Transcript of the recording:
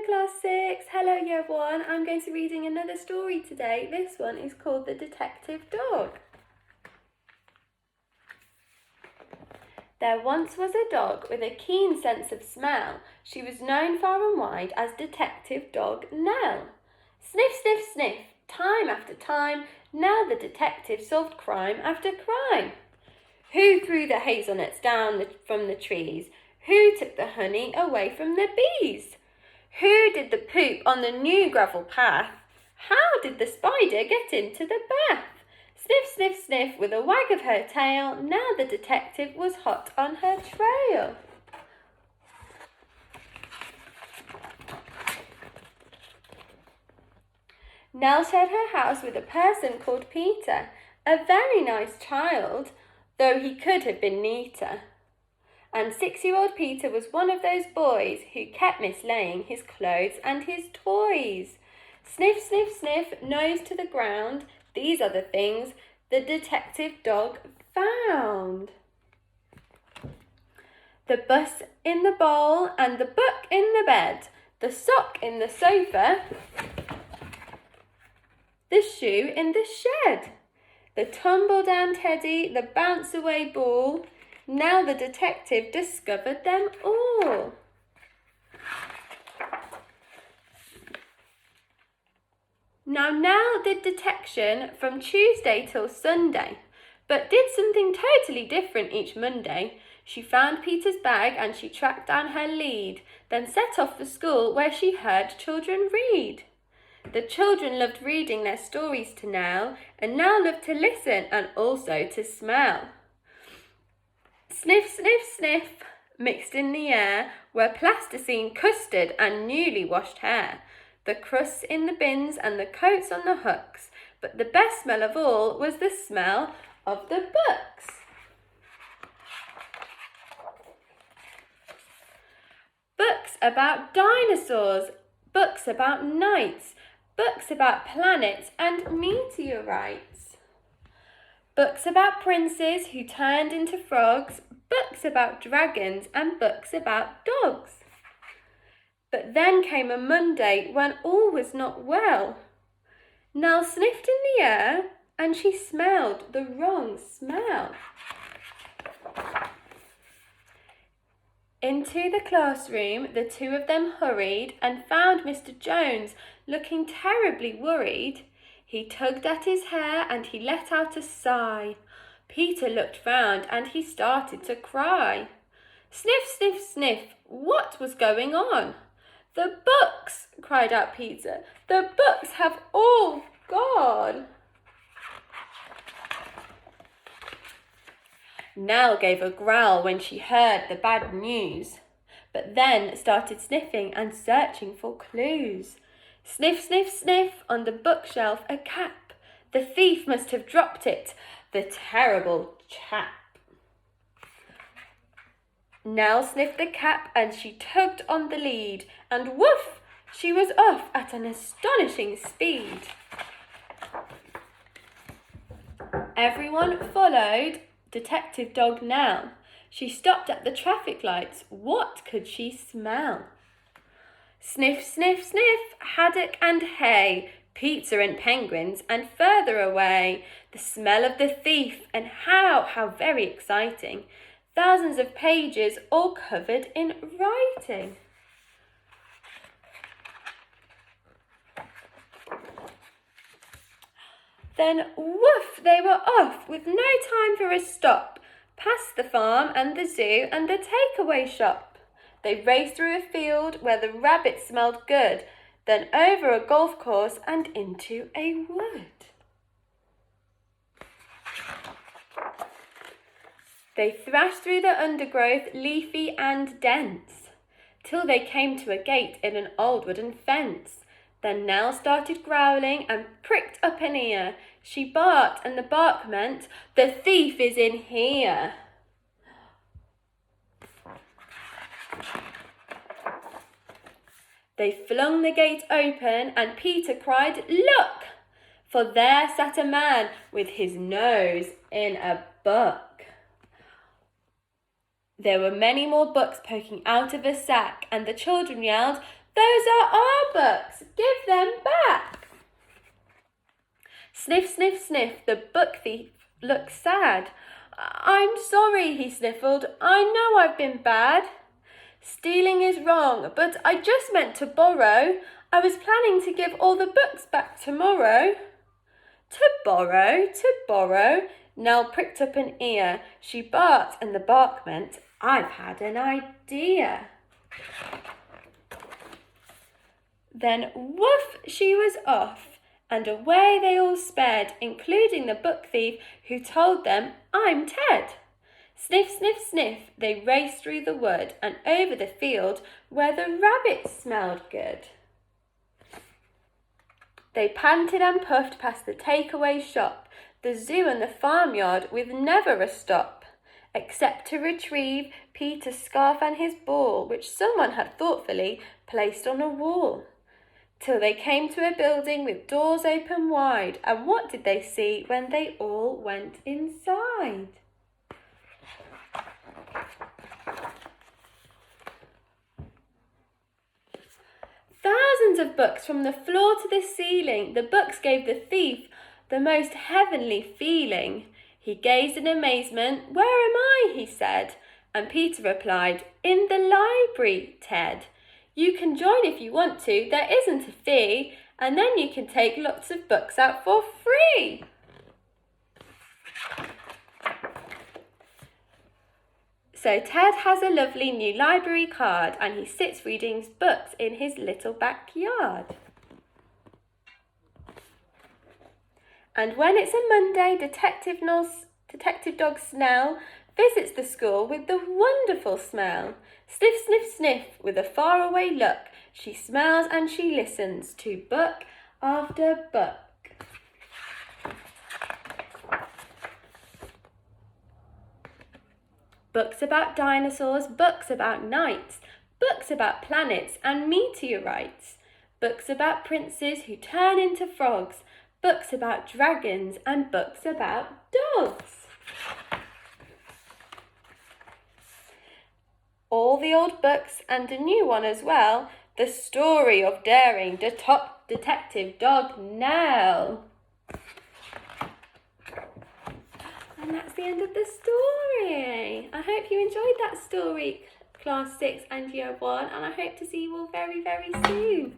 Class 6. Hello Year 1. I'm going to be reading another story today. This one is called The Detective Dog. There once was a dog with a keen sense of smell. She was known far and wide as Detective Dog Nell. Sniff, sniff, sniff, time after time, Nell the detective solved crime after crime. Who threw the hazelnuts down from the trees? Who took the honey away from the bees? Who did the poop on the new gravel path? How did the spider get into the bath? Sniff, sniff, sniff, with a wag of her tail, now the detective was hot on her trail. Nell shared her house with a person called Peter, a very nice child, though he could have been neater. And 6-year-old Peter was one of those boys who kept mislaying his clothes and his toys. Sniff, sniff, sniff, nose to the ground, these are the things the detective dog found. The bus in the bowl and the book in the bed, the sock in the sofa, the shoe in the shed, the tumble-down teddy, the bounce-away ball. Now the detective discovered them all. Now Nell did detection from Tuesday till Sunday, but did something totally different each Monday. She found Peter's bag and she tracked down her lead, then set off for school where she heard children read. The children loved reading their stories to Nell, and Nell loved to listen and also to smell. Sniff, sniff, sniff, mixed in the air were plasticine, custard and newly washed hair, the crusts in the bins and the coats on the hooks, but the best smell of all was the smell of the books. Books about dinosaurs, books about knights, books about planets and meteorites. Books about princes who turned into frogs, books about dragons and books about dogs. But then came a Monday when all was not well. Nell sniffed in the air and she smelled the wrong smell. Into the classroom the two of them hurried and found Mr. Jones looking terribly worried. He tugged at his hair and he let out a sigh. Peter looked round and he started to cry. Sniff, sniff, sniff, what was going on? The books, cried out Peter. The books have all gone. Nell gave a growl when she heard the bad news, but then started sniffing and searching for clues. Sniff, sniff, sniff, on the bookshelf a cap. The thief must have dropped it, the terrible chap. Nell sniffed the cap and she tugged on the lead, and woof, she was off at an astonishing speed. Everyone followed Detective Dog Nell. She stopped at the traffic lights. What could she smell? Sniff, sniff, sniff, haddock and hay, pizza and penguins, and further away, the smell of the thief, and how very exciting. Thousands of pages all covered in writing. Then woof, they were off with no time for a stop, past the farm and the zoo and the takeaway shop. They raced through a field where the rabbits smelled good, then over a golf course and into a wood. They thrashed through the undergrowth, leafy and dense, till they came to a gate in an old wooden fence. Then Nell started growling and pricked up an ear. She barked and the bark meant, the thief is in here. They flung the gate open and Peter cried, look! For there sat a man with his nose in a book. There were many more books poking out of a sack, and the children yelled, Those are our books. Give them back. Sniff, sniff, sniff. The book thief looked sad. I'm sorry, he sniffled. I know I've been bad. Stealing is wrong, but I just meant to borrow. I was planning to give all the books back tomorrow. To borrow, to borrow. Nell pricked up an ear. She barked, and the bark meant, I've had an idea. Then woof, she was off, and away they all sped, including the book thief, who told them, I'm Ted. Sniff, sniff, sniff, they raced through the wood and over the field where the rabbits smelled good. They panted and puffed past the takeaway shop, the zoo and the farmyard with never a stop, except to retrieve Peter's scarf and his ball, which someone had thoughtfully placed on a wall. Till they came to a building with doors open wide, and what did they see when they all went inside? Thousands of books from the floor to the ceiling. The books gave the thief the most heavenly feeling. He gazed in amazement. Where am I? He said. And Peter replied, in the library, Ted. You can join if you want to. There isn't a fee. And then you can take lots of books out for free. So Ted has a lovely new library card and he sits reading books in his little backyard. And when it's a Monday, Detective Dog Snell visits the school with the wonderful smell. Sniff, sniff, sniff, with a faraway look, she smells and she listens to book after book. Books about dinosaurs, books about knights, books about planets and meteorites, books about princes who turn into frogs, books about dragons and books about dogs. All the old books and a new one as well, the story of daring Detective Dog Nell. And that's the end of the story. I hope you enjoyed that story, Class 6 and Year 1, and I hope to see you all very, very soon.